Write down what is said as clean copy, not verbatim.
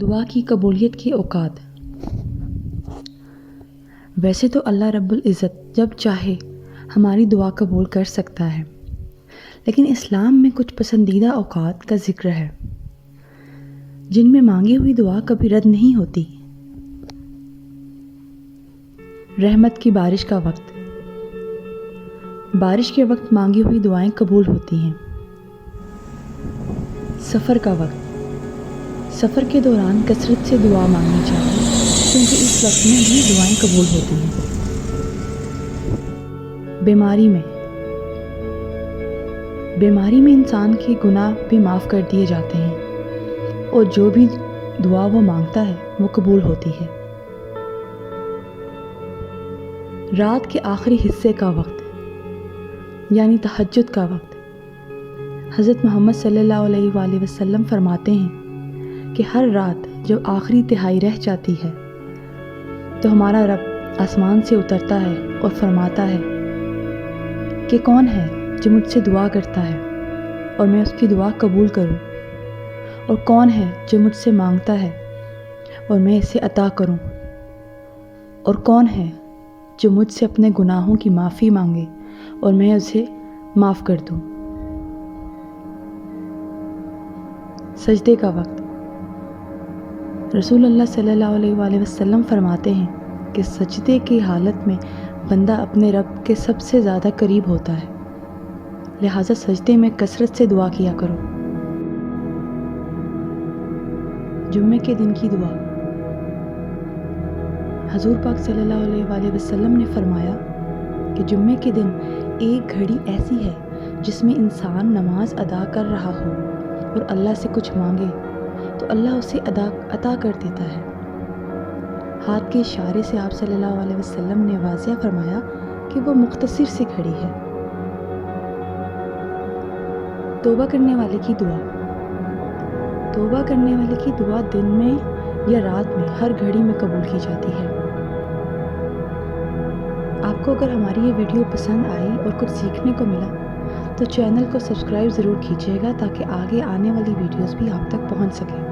دعا کی قبولیت کے اوقات۔ ویسے تو اللہ رب العزت جب چاہے ہماری دعا قبول کر سکتا ہے، لیکن اسلام میں کچھ پسندیدہ اوقات کا ذکر ہے جن میں مانگی ہوئی دعا کبھی رد نہیں ہوتی۔ رحمت کی بارش کا وقت۔ بارش کے وقت مانگی ہوئی دعائیں قبول ہوتی ہیں۔ سفر کا وقت۔ سفر کے دوران کثرت سے دعا مانگنی چاہیے کیونکہ اس وقت میں بھی دعائیں قبول ہوتی ہیں۔ بیماری میں انسان کے گناہ بھی معاف کر دیے جاتے ہیں اور جو بھی دعا وہ مانگتا ہے وہ قبول ہوتی ہے۔ رات کے آخری حصے کا وقت یعنی تہجد کا وقت۔ حضرت محمد صلی اللہ علیہ وآلہ وسلم فرماتے ہیں کہ ہر رات جب آخری تہائی رہ جاتی ہے تو ہمارا رب آسمان سے اترتا ہے اور فرماتا ہے کہ کون ہے جو مجھ سے دعا کرتا ہے اور میں اس کی دعا قبول کروں، اور کون ہے جو مجھ سے مانگتا ہے اور میں اسے عطا کروں، اور کون ہے جو مجھ سے اپنے گناہوں کی معافی مانگے اور میں اسے معاف کر دوں۔ سجدے کا وقت۔ رسول اللہ صلی اللہ علیہ وآلہ وسلم فرماتے ہیں کہ سجدے کی حالت میں بندہ اپنے رب کے سب سے زیادہ قریب ہوتا ہے، لہٰذا سجدے میں کثرت سے دعا کیا کرو۔ جمعے کے دن کی دعا۔ حضور پاک صلی اللہ علیہ وآلہ وسلم نے فرمایا کہ جمعے کے دن ایک گھڑی ایسی ہے جس میں انسان نماز ادا کر رہا ہو اور اللہ سے کچھ مانگے تو اللہ اسے عطا کر دیتا ہے۔ ہاتھ کے اشارے سے آپ صلی اللہ علیہ وسلم نے واضح فرمایا کہ وہ مختصر سی گھڑی ہے۔ توبہ کرنے والے کی دعا۔ توبہ کرنے والے کی دعا دن میں یا رات میں ہر گھڑی میں قبول کی جاتی ہے۔ آپ کو اگر ہماری یہ ویڈیو پسند آئی اور کچھ سیکھنے کو ملا تو چینل کو سبسکرائب ضرور کیجیے گا تاکہ آگے آنے والی ویڈیوز بھی آپ تک پہنچ سکیں۔